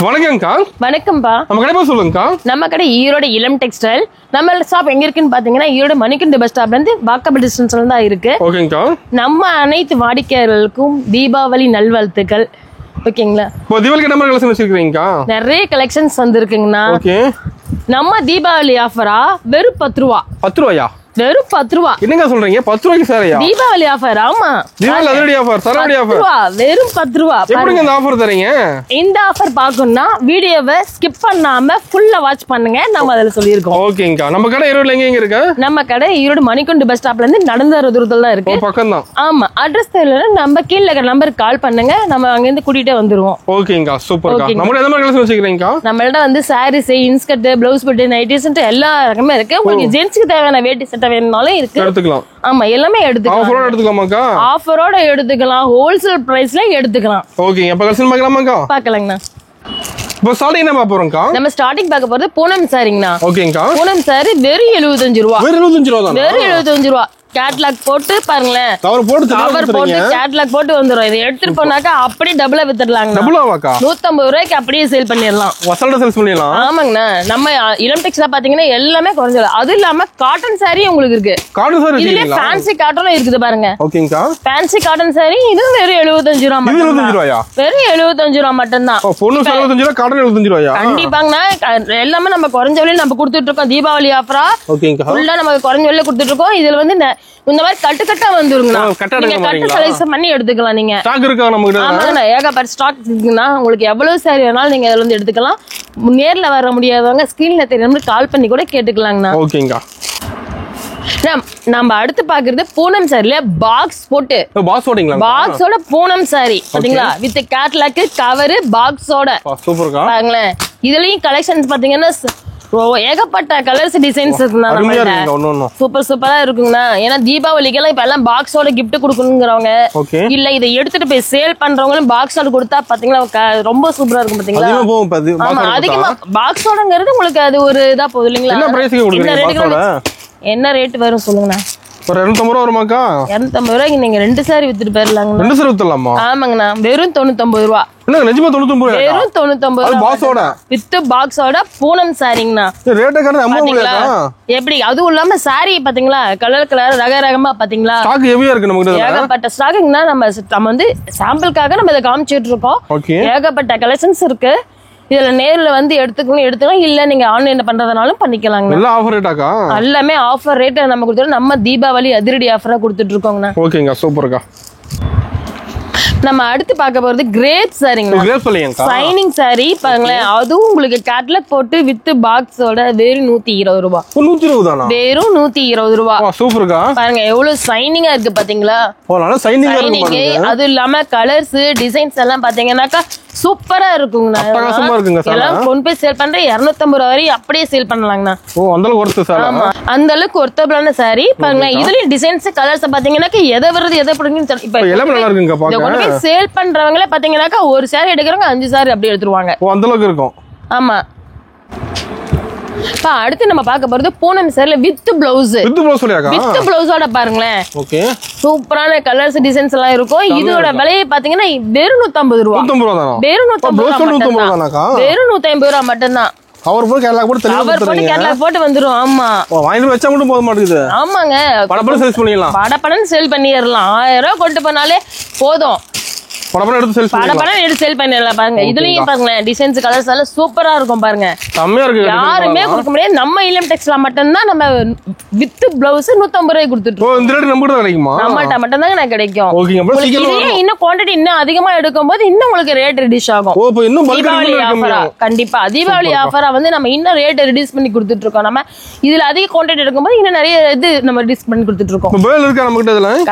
வணக்கம்க்கா. வணக்கம்பா. நம்ம கடை பேர் சொல்லுங்கக்கா. நம்ம கடை ஈரோடு இளம் டெக்ஸ்டைல். நம்ம ஷாப் எங்க இருக்குன்னு பாத்தீங்கன்னா ஈரோடு மணிக்கண்டு பஸ் ஸ்டாப்ல இருந்து வாக்கபிள் டிஸ்டன்ஸ்ல தான் இருக்கு. ஓகேங்கக்கா. நம்ம அனைத்து வாடிக்கையாளர்களுக்கும் தீபாவளி நல்வாழ்த்துக்கள். ஓகேங்களா? இப்போ தீபாவளிக்கு என்ன மாதிரி கலெக்ஷன் வச்சிருக்கீங்கக்கா? நிறைய கலெக்ஷன்ஸ் வந்திருக்குங்கண்ணா. ஓகே. நம்ம தீபாவளி ஆஃபரா வெறும் 10 ரூபா. 10 ரூபாயா? வெறும் 10 ரூபா. என்னங்க சொல்றீங்க? 10 ரூபாய்க்கு சாரையா? தீபாவளி ஆஃபர். ஆமா, தீபாவளி அதிரடி ஆஃபர், சரவடி ஆஃபர். வெறும் 10 ரூபா. எப்படிங்க இந்த ஆஃபர் தரீங்க? இந்த ஆஃபர் பார்க்கணும்னா வீடியோவை ஸ்கிப் பண்ணாம ஃபுல்லா வாட்ச் பண்ணுங்க. நம்ம அதுல சொல்லியிருக்கோம். ஓகேங்கக்கா. நம்ம கடை ஈரோடுல எங்க இருக்கு? நம்ம கடை ஈரோடு மணிக்கண்டு பஸ் ஸ்டாப்ல இருந்து நடந்து வர தூரத்துல தான் இருக்கு. பக்கம் தான். ஆமா, அட்ரஸ் தெரியல நம்ம கீழ இருக்கிற நம்பருக்கு கால் பண்ணுங்க. நம்ம அங்க இருந்து கூட்டிட்டே வந்துருவோம். ஓகேங்கக்கா, சூப்பர்க்கா. நம்ம எந்த மாதிரி கலெக்ஷன் வச்சிருக்கீங்கக்கா? நம்மள்ட்ட வந்து சாரீஸ், இன்ஸ்கர்ட், ப்ளவுஸ் பட்டு, நைட்டிஸ் எல்லா ரகமே இருக்கு. உங்களுக்கு ஜென்ஸ்க்கு தேவையான வேட்டி சட்டை வேணும்னாலும் இருக்கு. எடுத்துக்கலாம். ஆமா, எல்லாமே எடுத்துக்கலாம். ஆஃபரோட எடுத்துக்கலாமாக்கா? ஆஃபரோட எடுத்துக்கலாம், ஹோல்சேல் பிரைஸ்ல எடுத்துக்கலாம். ஓகே, அப்ப கலெக்ஷன் பார்க்கலாமாக்கா? பார்க்கலாங்கண்ணா. இப்போ ஸ்டார்டிங் என்ன பார்க்க போறோம்க்கா? நம்ம ஸ்டார்டிங் பார்க்க போறது பூனம் சாரிங்கண்ணா. ஓகேங்கக்கா. பூனம் சாரி வெறும் 75 ரூபா. வெறும் 75 ரூபா தான். வெறும் 75 ரூபா. கேட்லாக் போட்டு பாருங்களேன். கவர் போட்டு கேட்லாக் போட்டு வந்துரும். இதை எடுத்துட்டு போனாக்கா அப்படியே டபுளா வித்துடலாங்க. டபுளாவாக்கா? 150 ரூபாய்க்கு அப்படியே சேல் பண்ணிடலாம். வசல்ல சேல்ஸ் பண்ணிடலாம். ஆமாங்கண்ணா. நம்ம இளம் டெக்ஸ்ல பாத்தீங்கன்னா எல்லாமே குறைஞ்சது. அது இல்லாம காட்டன் சாரி உங்களுக்கு இருக்கு. காட்டன் சாரி இதுல ஃபேன்சி காட்டனும் இருக்குது பாருங்க. ஓகேங்கக்கா. ஃபேன்சி காட்டன் சாரி இது வெறும் 75 ரூபா மட்டும். 75 ரூபாயா? வெறும் 75 ரூபா மட்டும் தான். பொண்ணு 75 ரூபா, காட்டன் 75 ரூபாயா? கண்டிப்பாங்கண்ணா. எல்லாமே நம்ம குறைஞ்ச விலையில நம்ம கொடுத்துட்டு இருக்கோம். தீபாவளி ஆஃபரா ஓகேங்கக்கா. ஃபுல்லா நம்ம குறைஞ்ச விலையில கொடுத்துட்டு இருக்கோம். இதுல வந்து இந்த மாதிரி கட்டா வந்துருங்கண்ணா. நீங்க கட்டு செலக்ஷன் பண்ணி எடுத்துக்கலாம். நீங்க ஸ்டாக் இருக்கா நம்ம கிட்ட? ஆமாங்கண்ணா, ஏகப்பட்ட ஸ்டாக் இருக்குங்கண்ணா. உங்களுக்கு எவ்வளவு சாரி வேணாலும் நீங்க அதுல இருந்து எடுத்துக்கலாம். நேர்ல வர முடியாதவங்க ஸ்கிரீன்ல தெரியாம கால் பண்ணி கூட கேட்டுக்கலாங்கண்ணா. ஓகேங்கா. நம்ம அடுத்து பாக்குறது பூனம் சாரில பாக்ஸ் போட்டு. பாக்ஸ் போட்டீங்களா? பாக்ஸோட பூனம் சாரி பாத்தீங்களா? வித் கேட்லாக், கவர், பாக்ஸோட. சூப்பர்க்கா. பாருங்களேன். இதுலயும் கலெக்ஷன்ஸ் பாத்தீங்கன்னா ஏகப்பட்ட கலர்ஸ் டிசைன்ஸ் இருக்குண்ணா. சூப்பர் சூப்பரா இருக்குங்கண்ணா. ஏன்னா தீபாவளிக்கெல்லாம் இப்ப எல்லாம் பாக்ஸோட கிஃப்ட் கொடுக்கணுங்கிறவங்க இல்ல இதை எடுத்துட்டு போய் சேல் பண்றவங்களும் பாக்ஸோட கொடுத்தா பாத்தீங்களா ரொம்ப சூப்பரா இருக்கும். பாத்தீங்களா? ஆமா, அதிகமா பாக்ஸோடங்கிறது உங்களுக்கு அது ஒரு இதா போகுது இல்லைங்களா? என்ன ரேட் வரும் சொல்லுங்கண்ணா? ஒரு 250 ரூபா வருமாக்கா? 250 ரூபாய்க்கு நீங்க 2 சாரி வித்துட்டு போயிடலாங்க. 2 சாரி வித்துடலாமா? ஆமாங்கண்ணா. வெறும் 99 ரூபா. என்ன நிஜமா 99 ரூபா? வெறும் 99 ரூபா பாக்ஸோட வித் பாக்ஸோட பூனம் சாரிங்கண்ணா. ரேட் காரணம் நம்ம முடியலக்கா. எப்படி அதுவும் இல்லாம சாரி பாத்தீங்களா? கலர் கலர் ரகரகமா பாத்தீங்களா? ஸ்டாக் ஹெவியா இருக்கு நம்ம கிட்ட. ஏகப்பட்ட ஸ்டாக்ங்கண்ணா. நம்ம வந்து சாம்பிளுக்காக நம்ம இத காமிச்சிட்டு இருக்கோம். ஏகப்பட்ட கலெக்ஷன்ஸ் இருக்கு. இதுல நேர்ல வந்து எடுத்துக்கலாம். இல்ல நீங்க ஆன்லைன்ல பண்றதுனாலும் பண்ணிக்கலாங்க. எல்லாம் ஆஃபர் ரேட்டாக்கா? எல்லாமே ஆஃபர் ரேட் நம்ம கொடுத்துறோம். நம்ம தீபாவளி அதிரடி ஆஃபரா கொடுத்துட்டு இருக்கோங்கண்ணா. ஓகேங்க, சூப்பர்க்கா. நம்ம அடுத்து பார்க்க போறது கிரேப் சாரிங்க. சைனிங் சாரி பாருங்களேன். அதுவும் உங்களுக்கு கேட்லாக் போட்டு வித் பாக்ஸோட வெறும் 120 ரூபா. 120 தானா? வெறும் 120 ரூபா. சூப்பர்க்கா. பாருங்க எவ்வளவு சைனிங்கா இருக்கு பாத்தீங்களா? சைனிங். அது இல்லாம கலர்ஸ் டிசைன்ஸ் எல்லாம் பாத்தீங்கன்னாக்கா சூப்பரா இருக்குங்கண்ணா. எல்லாம் கொண்டு போய் சேல் பண்ற 250 ரூபா வரை அப்படியே சேல் பண்ணலாங்கண்ணா. அந்த அளவுக்கு ஒர்த்தபிளான சாரி பாருங்க. இதுலயும் டிசைன்ஸ் கலர்ஸ் பாத்தீங்கன்னாக்கா எதை வருது எதை பிடிக்குன்னு இப்ப சேல் பண்றவங்களே பாத்தீங்கன்னாக்கா ஒரு சாரி எடுக்கிறவங்க 5 சாரி அப்படி எடுத்துருவாங்க. அந்த அளவுக்கு இருக்கும். ஆமா. அடுத்து நம்ம பார்க்க போறது பூனம் சாரில வித் பிளவுஸ். வித் பிளவுஸோட பாருங்களேன். சூப்பரான கலர்ஸ் டிசைன்ஸ் எல்லாம் இருக்கும். இதோட விலையை பாத்தீங்கன்னா வெறும் 150 ரூபா. வெறும் 150 ரூபா மட்டும்தான். கவர் போட்டு கேட்லாக் போட்டு தெளிவா கொடுத்துறீங்க. கேட்லாக் போட்டு வந்துரும். ஆமா, வாங்கி வச்சா மட்டும் போக மாட்டேங்குது. ஆமாங்க, படப்படம் சேல் பண்ணிடலாம். படப்படம் சேல் பண்ணிடலாம். 1000 ரூபாய் கொண்டு போனாலே போதும். படப்படம் எடுத்து சேல் பண்ணிடலாம். பாருங்க இதுலயும் பாருங்களேன் டிசைன்ஸ் கலர்ஸ் எல்லாம் சூப்பரா இருக்கும். பாருங்க செம்மையா இருக்கு. யாருமே கொடுக்க முடியாது. நம்ம இளம் டெக்ஸ்டைல்ல மட்டும் தான் நம்ம வித் பிளவுஸ் 150 ரூபாய்க்கு கொடுத்துட்டு இருக்கோம். இந்த ரேட் நம்ம கிட்ட கிடைக்குமா? நம்மட்ட மட்டும் தான் கிடைக்கும். இன்னும் குவாண்டிட்டி இன்னும் அதிகமா எடுக்கும்போது இன்னும் உங்களுக்கு ரேட் ரெடியூஸ் ஆகும். தீபாவளி ஆஃபரா கண்டிப்பா தீபாவளி ஆஃபரா வந்து நம்ம இன்னும் ரேட் ரெடியூஸ் பண்ணி கொடுத்துட்டு இருக்கோம். நம்ம இதுல அதிக குவாண்டிட்டி எடுக்கும்போது இன்னும் நிறைய இது நம்ம ரெடியூஸ் பண்ணி கொடுத்துட்டு இருக்கோம்.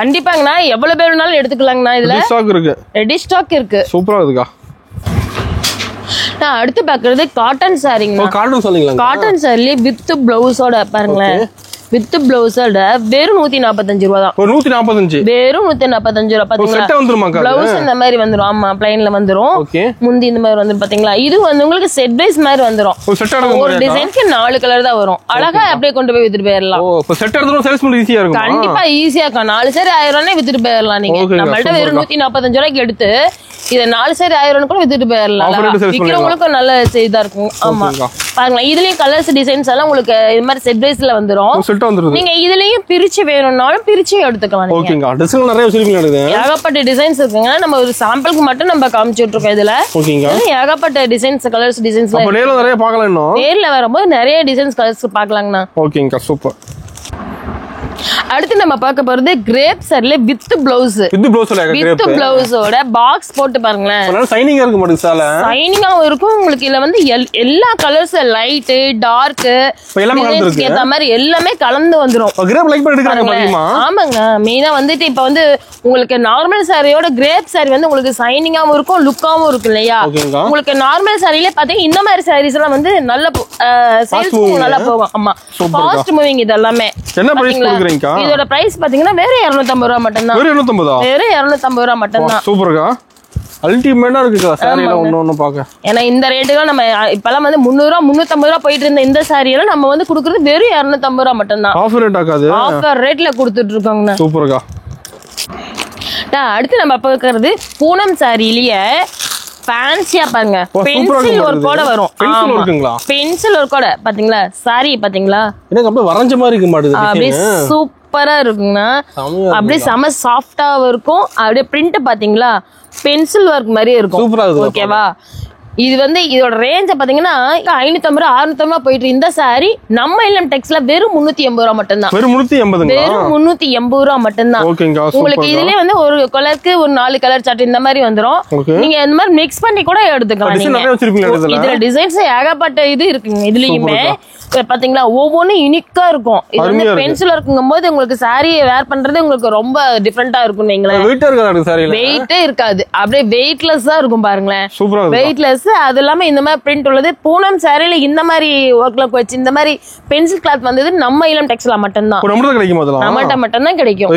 கண்டிப்பாங்கண்ணா. எவ்வளவு பேர் வேணாலும் எடுத்துக்கலாங்கண்ணா. இதுல ரெடி ஸ்டாக் இருக்கு. சூப்பரா இருக்குக்கா. நான் அடுத்து பாக்குறது காட்டன் சாரிங்க. காட்டன் சாரில வித் பிளவுஸோட பாருங்களேன். வித் பிளவுஸோட வெறும் 145 ரூபா தான். 145 வெறும் 145 ரூபா. பாத்தீங்களா? பிளவுஸ் இந்த மாதிரி வந்துரும். ஆமா, பிளைன்ல வந்துரும். முந்தி இந்த மாதிரி வந்து பாத்தீங்களா? இது வந்து உங்களுக்கு செட் வைஸ் மாதிரி வந்துரும். ஒரு டிசைனுக்கு 4 கலர் தான் வரும். அழகா அப்படியே கொண்டு போய் வித்துட்டு போயிடலாம். கண்டிப்பா ஈஸியா இருக்கும். 4 சாரி 1000 ரூபாய் வித்துட்டு போயிடலாம். நீங்க நம்மள்ட்ட வெறும் 145 ரூபாய்க்கு எடுத்து இத 4 சாரி 1000 கூட வித்துட்டு போயிடலாம். விக்கிறவங்களுக்கும் நல்ல இதா இருக்கும். ஆமா பாருங்க, இதுலயும் கலர்ஸ் டிசைன்ஸ் எல்லாம் உங்களுக்கு இது மாதிரி செட் வைஸ்ல வந்துரும். நீங்க இதுலயும் பிரிச்சு வேணும்னாலும் பிரிச்சு எடுத்துக்கலாம். ஓகேங்க, டிசைன் நிறைய வச்சிருக்கீங்க. ஏகப்பட்ட டிசைன்ஸ் இருக்குங்க. நம்ம ஒரு சாம்பிளுக்கு மட்டும் நம்ம காமிச்சிட்டு இருக்கோம். இதுல ஓகேங்க, ஏகப்பட்ட டிசைன்ஸ் கலர்ஸ் டிசைன்ஸ் நேர்ல நிறைய பார்க்கலாம். இன்னும் நேர்ல வரும்போது நிறைய டிசைன்ஸ் கலர்ஸ் பார்க்கலாங்கண்ணா. ஓகேங்க, சூப்பர். அடுத்து நம்ம பார்க்க போறது கிரேப் சாரில வித் பிளவுஸ். வித் பிளவுஸோட பாக்ஸ் போட்டு பாருங்களேன். ஷைனிங்கா இருக்கு மாட்டேங்குது. சால ஷைனிங்காவும் இருக்கும். உங்களுக்கு இதுல வந்து எல்லா கலர்ஸ் லைட் டார்க் ஏத்த மாதிரி எல்லாமே கலந்து வந்துரும். கிரேப் லைக் பண்ணி எடுக்கறாங்க பாத்தீங்களா? ஆமாங்க, மெயினா வந்துட்டு இப்ப வந்து உங்களுக்கு நார்மல் சாரியோட கிரேப் சாரி வந்து உங்களுக்கு ஷைனிங்காவும் இருக்கும், லுக்காவும் இருக்கும் இல்லையா? உங்களுக்கு நார்மல் சாரியில பாத்தீங்கன்னா இந்த மாதிரி சாரீஸ் எல்லாம் வந்து நல்ல சேல்ஸ் நல்லா போகும். ஆமா, ஃபாஸ்ட் மூவிங் இது எல்லாமே. என்ன பிரைஸ் கொடுக்குறீங்க? இதோட பிரைஸ் பாத்தீங்கன்னா வேற 250 ரூபாய் மட்டும் தான். வேற 250? வேற 250 ரூபாய் மட்டும் தான். சூப்பர்க்கா, அல்டிமேட்டா இருக்குக்கா சாரில ஒண்ணு பாக்க. ஏன்னா இந்த ரேட்டுக்கு நம்ம இப்பலாம் வந்து 300 ரூபாய் 350 ரூபாய் போயிட்டு இருந்த இந்த சாரி எல்லாம் நம்ம வந்து குடுக்குறது வெறும் 250 ரூபாய் மட்டும் தான். ஆஃபர் ரேட் ஆகாது, ஆஃபர் ரேட்ல கொடுத்துட்டு இருக்காங்க. சூப்பர்க்கா. அடுத்து நம்ம பார்க்கறது பூனம் சாரியிலேயே ஃபேன்சியா பாருங்க, பென்சில் ஒர்க்கோட வரும். பென்சில் ஒர்க்குங்களா? பென்சில் ஒர்க்கோட பாத்தீங்களா? சாரி பாத்தீங்களா? எனக்கு அப்படியே வரைஞ்ச மாதிரி இருக்க மாட்டேங்குது. அப்படியே சூப்பரா இருக்குங்க. அப்படியே செம சாஃப்டாவும் இருக்கும். அப்படியே பிரிண்ட் பாத்தீங்களா பென்சில் ஒர்க் மாதிரியே இருக்கும். ஓகேவா? இது வந்து இதோட ரேஞ்ச பாத்தீங்கன்னா 550 ரூபாய் 650 ரூபாய் போயிட்டு இந்த சாரி நம்ம இல்லம் டெக்ஸ்ல வெறும் 380 ரூபாய் மட்டும் தான். வெறும் 380. வெறும் 380 ரூபாய் மட்டும் தான். உங்களுக்கு இதுலயே வந்து ஒரு கலருக்கு ஒரு 4 கலர் சார்ட் இந்த மாதிரி வந்துரும். நீங்க இந்த மாதிரி மிக்ஸ் பண்ணி கூட எடுத்துக்கலாம். இதுல டிசைன்ஸ் ஏகப்பட்ட இது இருக்குங்க. இதுலயுமே பாத்தீங்களா ஒவ்வொன்னும் யூனிக்கா இருக்கும். இது வந்து பென்சில் இருக்குங்கும் போது உங்களுக்கு சாரி வேர் பண்றது உங்களுக்கு ரொம்ப டிஃபரெண்டா இருக்கும். வெயிட்டே இருக்காது, அப்படியே வெயிட்லெஸ்ஸா இருக்கும். பாருங்களேன், வெயிட்லெஸ். அது இல்லாம இந்த மாதிரி பிரிண்ட் உள்ளது. பூனம் சாரியில இந்த மாதிரி ஒர்க்ல வச்சு இந்த மாதிரி பென்சில் கிளாத் வந்தது நம்ம இளம் டெக்ஸ்ல மட்டும்தான். நம்மகிட்ட மட்டும்தான் கிடைக்கும்,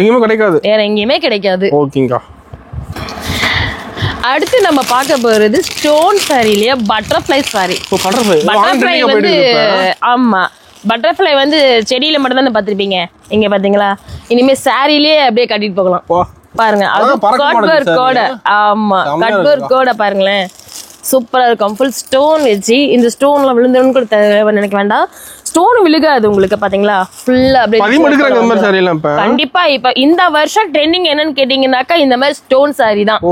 வேற எங்கேயுமே கிடைக்காது. அடுத்து நம்ம பார்க்க போறது ஸ்டோன் சாரியிலேயே பட்டர்ஃப்ளை சாரி. பட்டர்ஃப்ளை வந்து ஆமா, பட்டர்ஃப்ளை வந்து செடியில மட்டும் தானே பாத்திருப்பீங்க. இங்க பாத்தீங்களா? இனிமே சாரியிலேயே அப்படியே கட்டிட்டு போகலாம். பாருங்க, அது கட் ஒர்க்கோட. ஆமா, கட் ஒர்க்கோட பாருங்களேன், சூப்பரா இருக்கும். ஃபுல் ஸ்டோன் வச்சு இந்த ஸ்டோன்ல விழுந்தோன்னு கூட நினைக்க வேண்டாம். ஸ்டோன் விழுகாது உங்களுக்கு. பாத்தீங்களா ஃபுல்லா அப்படியே. கண்டிப்பா இப்ப இந்த வருஷம் ட்ரெண்டிங் என்னன்னு கேட்டீங்கன்னாக்கா இந்த மாதிரி ஸ்டோன் சாரி தான்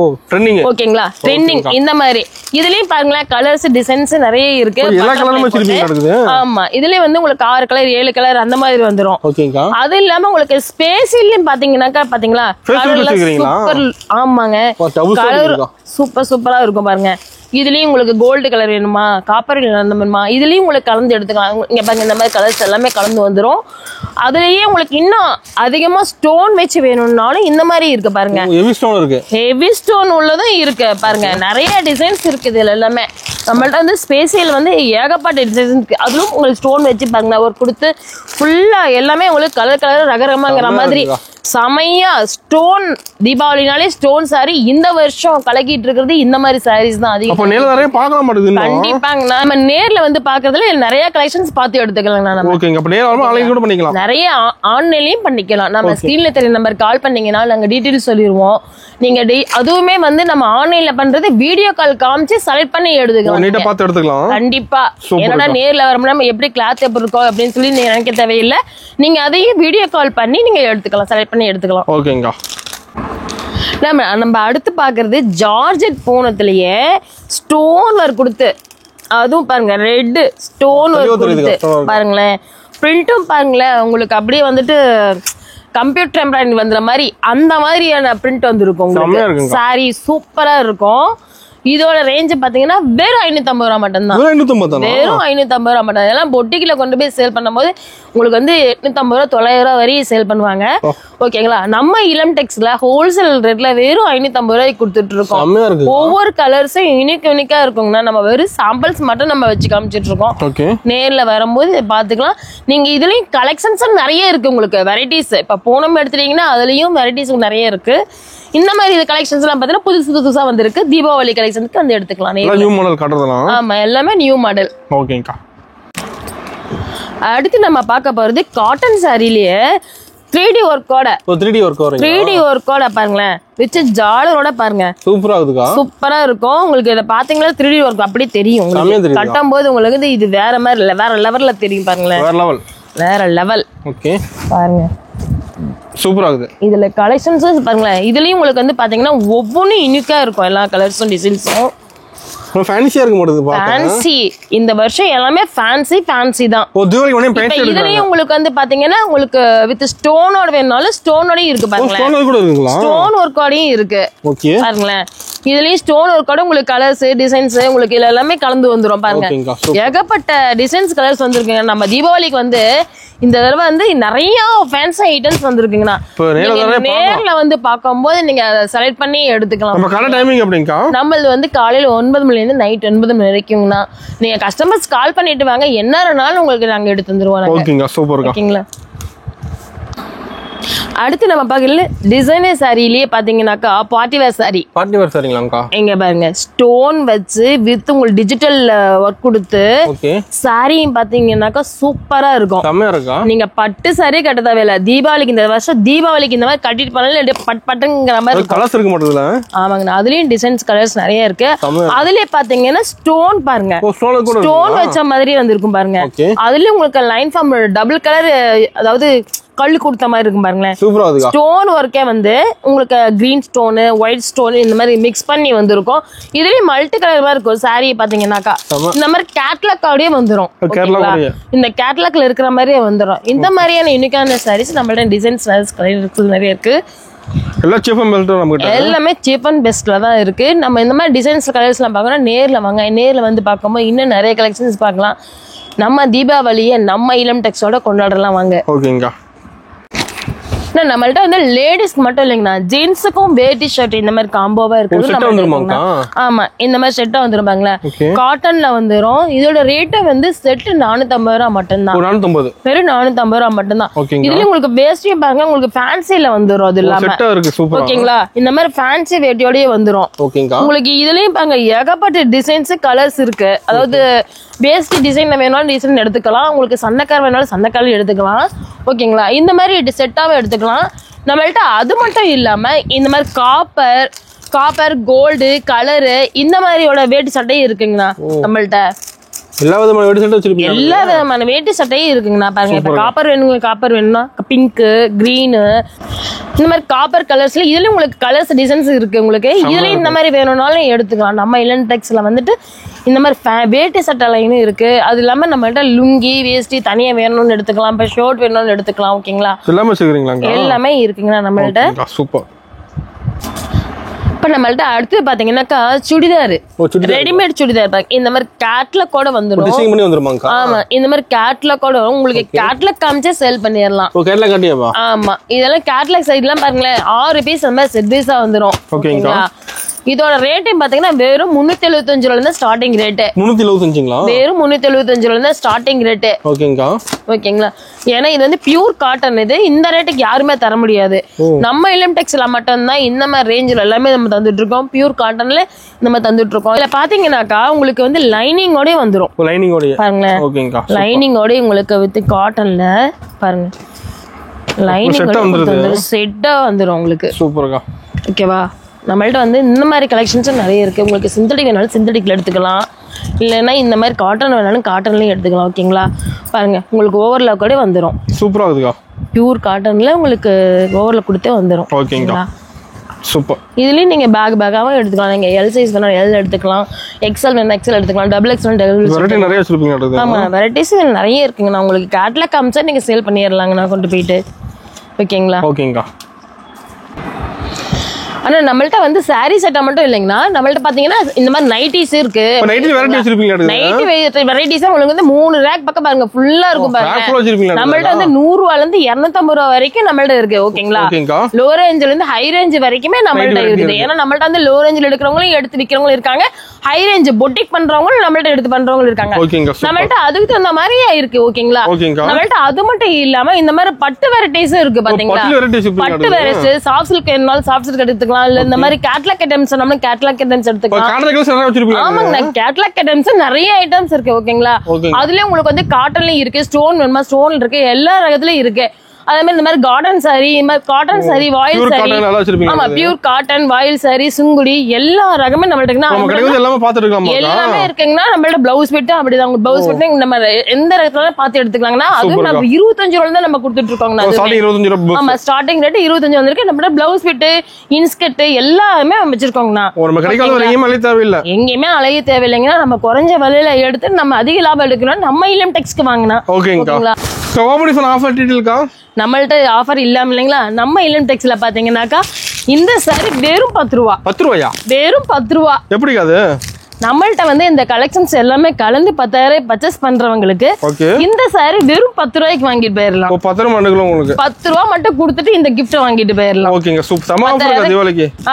ஓகேங்களா? ட்ரெண்டிங் இந்த மாதிரி. இதுலயும் பாருங்களேன் கலர்ஸ் டிசைன்ஸ் நிறைய இருக்கு. ஆமா, இதுலயே வந்து உங்களுக்கு 6 கலர் 7 கலர் அந்த மாதிரி வந்துரும். அது இல்லாம உங்களுக்கு ஸ்பேஸ்லயும் பாத்தீங்கன்னாக்கா பாத்தீங்களா சூப்பர். ஆமாங்க, கலர் சூப்பர் சூப்பரா இருக்கும். பாருங்க, இதுலயும் உங்களுக்கு கோல்டு கலர் வேணுமா, காப்பர் வேணுமா, இதுலயும் உங்களுக்கு கலந்து எடுத்துக்கலாம். இங்க பாருங்க, இந்த மாதிரி கலர்ஸ் எல்லாமே கலந்து வந்துரும். அதுலயே உங்களுக்கு இன்னும் அதிகமா ஸ்டோன் வச்சு வேணும்னாலும் இந்த மாதிரி இருக்கு. பாருங்க, ஹெவி ஸ்டோன் உள்ளதும் இருக்கு. பாருங்க, நிறைய டிசைன்ஸ் இருக்கு இதுல எல்லாமே. நம்மள்ட்ட வந்து ஸ்பேசியல் வந்து ஏகப்பட்ட டிசைன்ஸ் இருக்கு. அதுவும் உங்களுக்கு ஸ்டோன் வச்சு பாருங்க ஒரு கொடுத்து ஃபுல்லா எல்லாமே உங்களுக்கு கலர் கலர் ரகரமாங்கிற மாதிரி செமையா ஸ்டோன். தீபாவளினாலே ஸ்டோன் சாரி இந்த வருஷம் கலக்கிட்டு இருக்கிறது இந்த மாதிரி சாரீஸ் தான் அதிகம். கண்டிப்பாங்க, நம்ம நேர்ல வந்து பாக்குறதுல நிறைய கலெக்ஷன்ஸ் பார்த்து எடுத்துக்கலாம். நிறைய ஆன்லைன்லயும் பண்ணிக்கலாம். நம்ம ஸ்கிரீன்ல தெரிய நம்பர் கால் பண்ணீங்கன்னா நாங்க டீடைல்ஸ் சொல்லிடுவோம். நீங்க அதுவுமே வந்து நம்ம ஆன்லைன்ல பண்றது வீடியோ கால் காமிச்சு செலக்ட் பண்ணி எடுத்துக்கலாம். கண்டிப்பா, ஏன்னா நேர்ல வரோம்னா எப்படி கிளாத் எப்படி இருக்கோ அப்படின்னு சொல்லி நீங்க நினைக்க தேவையில்லை. நீங்க அதையும் வீடியோ கால் பண்ணி நீங்க எடுத்துக்கலாம், செலக்ட் பண்ணி எடுத்துக்கலாம். ஓகேங்க. நம்ம அடுத்து பாக்குறது ஜார்ஜெட் பூனத்திலேயே ஸ்டோன் ஒர்க் கொடுத்து, அதுவும் பாருங்க ரெட் ஸ்டோன் ஒர்க் கொடுத்து பாருங்களேன். பிரிண்ட்டும் பாருங்களேன் உங்களுக்கு அப்படியே வந்துட்டு கம்ப்யூட்டர் எம்ப்ராய்டரி வந்துற மாதிரி அந்த மாதிரியான பிரிண்ட் வந்துருக்கும் உங்களுக்கு. சாரி சூப்பரா இருக்கும். இதோட ரேஞ்ச் பாத்தீங்கன்னா வெறும் 550 ரூபாய் மட்டும் தான். வெறும் 550 ரூபாய் மட்டும். இதெல்லாம் பொட்டிக்கில கொண்டு போய் சேல் பண்ணும்போது உங்களுக்கு வந்து 850 ரூபாய் 900 ரூபாய் வரையும் சேல் பண்ணுவாங்க. ஓகேங்களா? நம்ம இளம் டெக்ஸ்ல ஹோல்சேல் ரேட்ல வெறும் 550 ரூபாய்க்கு கொடுத்துட்டு இருக்கோம். ஒவ்வொரு கலர்ஸும் யூனிக்கா இருக்குங்கண்ணா. நம்ம வெறும் சாம்பிள்ஸ் மட்டும் நம்ம வச்சு காமிச்சிட்டு இருக்கோம். நேர்ல வரும்போது பாத்துக்கலாம். நீங்க இதுலயும் கலெக்ஷன்ஸ் நிறைய இருக்கு உங்களுக்கு, வெரைட்டிஸ். இப்ப பூனம் எடுத்துட்டீங்கன்னா அதுலயும் வெரைட்டிஸ் நிறைய இருக்கு. இந்த மாதிரி இது கலெக்ஷன்ஸ் எல்லாம் பாத்தீங்கன்னா புதுசா வந்திருக்கு. தீபாவளி கலெக்ஷனுக்கு வந்து எடுத்துக்கலாம். நியூ மாடல் காட்டுறதெல்லாம். ஆமா, எல்லாமே நியூ மாடல். ஓகேங்கா. அடுத்து நம்ம பார்க்க போறது காட்டன் சாரிலேயே 3D ஒர்க்கோட. ஓ 3D ஒர்க் வரீங்க. 3D ஒர்க்கோட பாருங்களேன். வித் ஜாலரோட பாருங்க. சூப்பரா இருக்குக்கா. சூப்பரா இருக்கும். உங்களுக்கு இத பாத்தீங்கன்னா 3D ஒர்க் அப்படியே தெரியும் உங்களுக்கு. கட்டும்போது உங்களுக்கு இது வேற மாதிரி இல்ல, வேற லெவல்ல தெரியும் பாருங்களேன். வேற லெவல். வேற லெவல். ஓகே. பாருங்க. சூப்பரா இருக்குது. இதுல கலெக்ஷன்ஸ் பாருங்களேன். இதுலயும் உங்களுக்கு வந்து பாத்தீங்கன்னா ஒவ்வொன்றும் யூனிக்கா இருக்கும். எல்லா கலர்ஸும் டிசைன்ஸும் ஃபேன்சியா இருக்க மாட்டேது பாக்க. ஃபேன்சி இந்த வருஷம் எல்லாமே ஃபேன்சி தான். ஓ தீபாவளிக்கு ஒண்ணே பெயிண்ட் எடுங்க. இதுலயும் உங்களுக்கு வந்து பாத்தீங்கன்னா உங்களுக்கு வித் ஸ்டோனோட வேணும்னாலும் ஸ்டோனோடயும் இருக்கு பாருங்க. ஸ்டோன் கூட இருக்குங்களா? ஸ்டோன் ஒர்க்கோடயும் இருக்கு. ஓகே. பாருங்களேன். இதுலயும் ஸ்டோன் ஒர்க்கோட உங்களுக்கு கலர்ஸ் டிசைன்ஸ் உங்களுக்கு இதுல எல்லாமே கலந்து வந்துரும் பாருங்க. ஏகப்பட்ட டிசைன்ஸ் கலர்ஸ் வந்திருக்குங்க. நம்ம தீபாவளிக்கு வந்து இந்த தடவை வந்து நிறைய ஃபேன்சி ஐட்டம்ஸ் வந்திருக்குங்கண்ணா. நேர்ல வந்து பார்க்கும்போது நீங்க செலக்ட் பண்ணி எடுத்துக்கலாம். நம்ம கடை டைமிங் எப்படிங்கா? நம்மளது வந்து காலையில 9 மணில இருந்து நைட் 9 மணி வரைக்கும்னா நீங்க கஸ்டமர்ஸ் கால் பண்ணிட்டு வாங்க, என்ன இருந்தாலும் உங்களுக்கு நாங்க எடுத்து தந்துருவோம். ஓகேங்க, சூப்பர்க்கா. ஓகேங்களா? அடுத்து நம்ம பார்க்கல டிசைனர் சாரியிலேயே பாத்தீங்கன்னாக்கா party wear sari. Party wear சாரிங்களாங்கா? எங்க பாருங்க ஸ்டோன் வச்சு வித் உங்களுக்கு டிஜிட்டல் ஒர்க் கொடுத்து சாரியும் பாத்தீங்கன்னாக்கா சூப்பரா இருக்கும். செமையா இருக்கா? நீங்க பட்டு சாரி கட்ட தேவையில்ல. தீபாவளிக்கு இந்த வருஷம் தீபாவளிக்கு இந்த மாதிரி கட்டிட்டு போனாலும் பட்டுங்கிற மாதிரி கலர்ஸ் இருக்க மாட்டேதுல. ஆமாங்க. அதுலயும் டிசைன்ஸ் கலர்ஸ் நிறைய இருக்கு. அதுலயே பாத்தீங்கன்னா ஸ்டோன் பாருங்க, ஸ்டோன் வச்ச மாதிரி வந்திருக்கும் பாருங்க. அதுலயும் உங்களுக்கு லைன் ஃபார்ம் டபுள் கலர், அதாவது கல்லு கொடுத்த மாதிரி இருக்கும் பாருங்களேன். ஸ்டோன் ஒர்க்கே வந்து உங்களுக்கு கிரீன் ஸ்டோன் ஒயிட் ஸ்டோன் இந்த மாதிரி மிக்ஸ் பண்ணி வந்திருக்கும். இதுலயும் மல்டி கலர் மாதிரி இருக்கும். சாரி பாத்தீங்கன்னாக்கா இந்த மாதிரி கேட்லாக்கோடயே வந்துரும். இந்த கேட்லாக்ல இருக்கிற மாதிரியே வந்துரும். இந்த மாதிரியான யூனிக்கான சாரீஸ் நம்மள்ட்ட டிசைன்ஸ் நிறைய இருக்கு. எல்லாமே சீப் அண்ட் பெஸ்ட்ல தான் இருக்கு. நம்ம இந்த மாதிரி டிசைன்ஸ் கலர்ஸ்லாம் பார்க்கணும், நேர்ல வாங்க. நேர்ல வந்து பார்க்கும்போது இன்னும் நிறைய கலெக்ஷன்ஸ் பார்க்கலாம். நம்ம தீபாவளியை நம்ம இளம் டெக்ஸோட கொண்டாடலாம் வாங்க. ஓகேங்க. நம்மள்ட்ட வந்து லேடிஸ்க்கு மட்டும் இல்லைங்கண்ணா, ஜென்ஸுக்கும் வேட்டி ஷர்ட் இந்த மாதிரி காம்போவா இருக்கு. ஆமா, இந்த மாதிரி செட்டா வந்துருப்பாங்களே, காட்டன்ல வந்துரும். இதோட ரேட்டை வந்து செட் 450 ரூபா மட்டும்தான். வெறும் 450 ரூபா மட்டும்தான். இதுல உங்களுக்கு வேஸ்டியும் பாருங்க, உங்களுக்கு ஃபேன்சில வந்துரும். அது இல்லாம ஓகேங்களா, இந்த மாதிரி ஃபேன்சி வேட்டியோடய வந்துரும். உங்களுக்கு இதுலயும் பாருங்க ஏகப்பட்ட டிசைன்ஸ் கலர்ஸ் இருக்கு. அதாவது வேஸ்டி டிசைன்ல வேணாலும் டிசைன் எடுத்துக்கலாம், உங்களுக்கு சந்தக்கார் வேணாலும் சந்தக்காரம் எடுத்துக்கலாம். ஓகேங்களா, இந்த மாதிரி செட்டாவே எடுத்துக்கலாம். நம்மள்ட்ட அது மட்டும் இல்லாம இந்த மாதிரி காப்பர் கோல்டு கலரு இந்த மாதிரியோட வேட்டி சட்டையும் இருக்குங்கண்ணா. நம்மள்ட்ட எல்லா விதமான வேட்டி சட்டையும் இருக்குங்கண்ணா. பாருங்க, இப்ப காப்பர் வேணும்னா பிங்க் கிரீனு இந்த மாதிரி காப்பர் கலர்ஸ்ல இதுலயும் உங்களுக்கு கலர்ஸ் டிசைன்ஸ் இருக்கு. உங்களுக்கு இதுலயும் இந்த மாதிரி வேணும்னாலும் எடுத்துக்கலாம். நம்ம இளன் டெக்ஸ்ல வந்துட்டு இந்த மாதிரி வேட்டி சட்டை லைனும் இருக்கு. அது இல்லாம நம்மள்ட்ட லுங்கி வேஷ்டி தனியா வேணும்னு எடுத்துக்கலாம், இப்ப ஷர்ட் வேணும்னு எடுத்துக்கலாம். ஓகேங்களா, எல்லாமே இருக்குங்கண்ணா நம்மள்ட்ட. சூப்பர். இப்ப நம்மள்ட்ட அடுத்து பாத்தீங்கன்னாக்கா சுடிதார், ரெடிமேட் சுடிதார் இந்த மாதிரி கேட்லாக் கூட வந்துடும். ஆமா, இந்த மாதிரி கேட்லாக் கூட உங்களுக்கு கேட்லாக் காமிச்சே சேல் பண்ணிடலாம். ஆமா, இதெல்லாம் கேட்லாக் சைட்லாம் பாருங்களேன் 6 பீஸ் அந்த மாதிரி செட் பீஸா வந்துடும். ஓகேங்களா, இதோட ரேட்டையும் பாத்தீங்கன்னா வெறும் 375 ரூபாயில இருந்து ஸ்டார்டிங் ரேட். 375ங்களா? வெறும் 375 ரூபாயில இருந்து ஸ்டார்டிங் ரேட். ஓகேங்களா, ஓகேங்களா. ஏன்னா இது வந்து பியூர் காட்டன். இது இந்த ரேட்டுக்கு யாருமே தர முடியாது. நம்ம இளம் டெக்ஸ்ல மட்டும்தான் இந்த மாதிரி ரேஞ்சில் எல்லாமே நம்ம தந்துட்டு இருக்கோம். பியூர் காட்டன்ல நம்ம தந்துட்டு இருக்கோம். இதுல பாத்தீங்கன்னாக்கா உங்களுக்கு வந்து லைனிங்கோடய வந்துடும். பாருங்களேன், லைனிங்கோடய உங்களுக்கு வித் காட்டன்ல பாருங்க, லைனிங் செட்டா வந்துடும் உங்களுக்கு. சூப்பர்க்கா. ஓகேவா, நம்மள்ட்ட வந்து இந்த மாதிரி கலெக்ஷன்ஸும் நிறைய இருக்குது. உங்களுக்கு சிந்தட்டிக் வேணாலும் சிந்தட்டிக்கில் எடுத்துக்கலாம், இல்லைன்னா இந்த மாதிரி காட்டன் வேணாலும் காட்டன்லையும் எடுத்துக்கலாம். ஓகேங்களா, பாருங்கள் உங்களுக்கு ஓவர்லாக் கூட வந்துடும். சூப்பராக இருக்குக்கா. பியூர் காட்டனில் உங்களுக்கு ஓவர்லாக் கொடுத்தே வந்துடும். ஓகேங்களா, சூப்பர். இதுலேயும் நீங்கள் பேக்காகவும் எடுத்துக்கலாம். நீங்கள் எல் சைஸ் வேணாலும் எல் எடுத்துக்கலாம், எக்ஸ்எல் வேணால் எக்ஸ்எல் எடுத்துக்கலாம், டபுள் எக்ஸ்எல் நிறைய. ஆமாம், வெரைட்டிஸ் நிறைய இருக்குங்க. நான் உங்களுக்கு கேட்லாக் காமிச்சா நீங்கள் சேல் பண்ணிடலாங்க நான் கொண்டு போயிட்டு. ஓகேங்களா, ஓகேங்கா. ஆனா நம்மள்ட்ட வந்து சாரி செட்டா மட்டும் இல்லைங்கண்ணா, நம்மள்ட்ட பாத்தீங்கன்னா இந்த மாதிரி நைட்டிஸ் இருக்கு. நைட்டி வெரைட்டிஸ் உங்களுக்கு வந்து 3 ரேக் பக்கம் பாருங்க ஃபுல்லா இருக்கும் பாருங்க. நம்மள்ட்ட வந்து 100 ரூபாயில இருந்து 250 ரூபா வரைக்கும் நம்மள்ட்ட இருக்கு. ஓகேங்களா, லோ ரேஞ்சில இருந்து ஹை ரேஞ்ச் வரைக்குமே நம்மள்ட்ட இருக்குது. ஏன்னா நம்மள்ட்ட வந்து லோ ரேஞ்சில் எடுக்கிறவங்களும் எடுத்து விற்கிறவங்களும் இருக்காங்க, ஹை ரேஞ்ச் பொட்டிக் பண்றவங்களும் நம்மள்ட்ட எடுத்து பண்றவங்களும் இருக்காங்க. நம்மள்ட்ட அதுக்கு தகுந்த மாதிரியே இருக்கு. ஓகேங்களா, நம்மள்ட்ட அது மட்டும் இல்லாம இந்த மாதிரி பட்டு வெரைட்டிஸும் இருக்கு. பாத்தீங்களா, பட்டு வெரைட்டி சாஃப்ட் சில்க் வேணும்னாலும் சாஃப்ட் சில்க் எடுத்துக்கலாம், இந்த மாதிரி கேட்லாக் ஐட்டம்ஸ் நம்ம கேட்லாக் ஐட்டம்ஸ் எடுத்துக்கலாம். ஆமாங்க, கேட்லாக் ஐட்டம்ஸ் நிறைய ஐட்டம்ஸ் இருக்கு. ஓகேங்களா, அதுலயே உங்களுக்கு வந்து காட்டன்லயும் இருக்கு, ஸ்டோன் வேணுமா ஸ்டோன் இருக்கு, எல்லா ரகத்துலயும் இருக்கு. அதே மாதிரி இந்த மாதிரி கார்டன் சாரி, இந்த மாதிரி காட்டன் சாரி, வாயில் சாரி, ஆமா பியூர் காட்டன், வாயில் சாரி, சுங்குடி எல்லா ரகமே நம்மள்ட்ட எல்லாமே இருக்குங்கன்னா நம்மள்ட்ட பிளவுஸ் பிட்டு அப்படிதான். உங்க பிளவுஸ் பிட்டு நம்ம எந்த ரகத்துல பார்த்து எடுத்துக்கலாங்கன்னா அதுவும் நம்ம 25 ரூபாய் தான் நம்ம கொடுத்துட்டு இருக்கோங்கண்ணா. ஆமா ஸ்டார்டிங் ரேட் 25 வந்திருக்கு. நம்ம பிளவுஸ் பிட்டு, இன்ஸ்கர்ட் எல்லாமே வச்சிருக்கோங்கண்ணா. எங்கேயுமே அலைய தேவையில்லைங்கன்னா நம்ம குறைஞ்ச விலையில எடுத்து நம்ம அதிக லாபம் எடுக்கணும். நம்ம இளம் டெக்ஸ்க்கு வாங்கினா ஓகேங்களா. நம்மள்ட்ட ஆஃபர் இல்லாம இல்லைங்களா, நம்ம இளம் டெக்ஸ்ல பாத்தீங்கன்னாக்கா இந்த சாரி வெறும் 10 ரூபா. 10 ரூபாயா? வெறும் 10 ரூபா. எப்படி அது? நம்மள்ட்ட வந்து இந்த கலெக்ஷன்ஸ் எல்லாமே கலந்து 10,000 பர்ச்சேஸ் பண்றவங்களுக்கு இந்த சாரி வெறும் 10 ரூபாய்க்கு வாங்கிட்டு போயிடலாம். 10 ரூபா மட்டும் கொடுத்துட்டு இந்த கிஃப்ட் வாங்கிட்டு போயிடலாம்.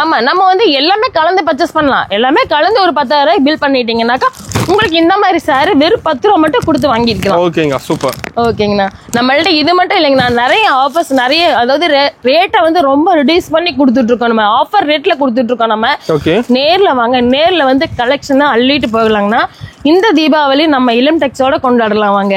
ஆமா நம்ம வந்து எல்லாமே கலந்து பர்ச்சேஸ் பண்ணலாம். எல்லாமே கலந்து ஒரு 10,000 ரூபாய் பில் பண்ணிட்டீங்கன்னாக்கா உங்களுக்கு இந்த மாதிரி சாரி வெறும் 10 ரூபா மட்டும் கொடுத்து வாங்கிக்கலாம். ஓகேங்க சூப்பர். ஓகேங்கண்ணா. நம்மள்ட்ட இது மட்டும் இல்லைங்கண்ணா, நிறைய ஆஃபர்ஸ் நிறைய, அதாவது ரேட்டை வந்து ரொம்ப ரிடியூஸ் பண்ணி கொடுத்துட்டு இருக்கோம். நம்ம ஆஃபர் ரேட்ல கொடுத்துட்டு இருக்கோம். நம்ம நேர்ல வாங்க, நேர்ல வந்து கலெக்ஷன் அள்ளிட்டு போகலாங்கண்ணா. இந்த தீபாவளி நம்ம இளம் டெக்ஸோட கொண்டாடலாம் வாங்க.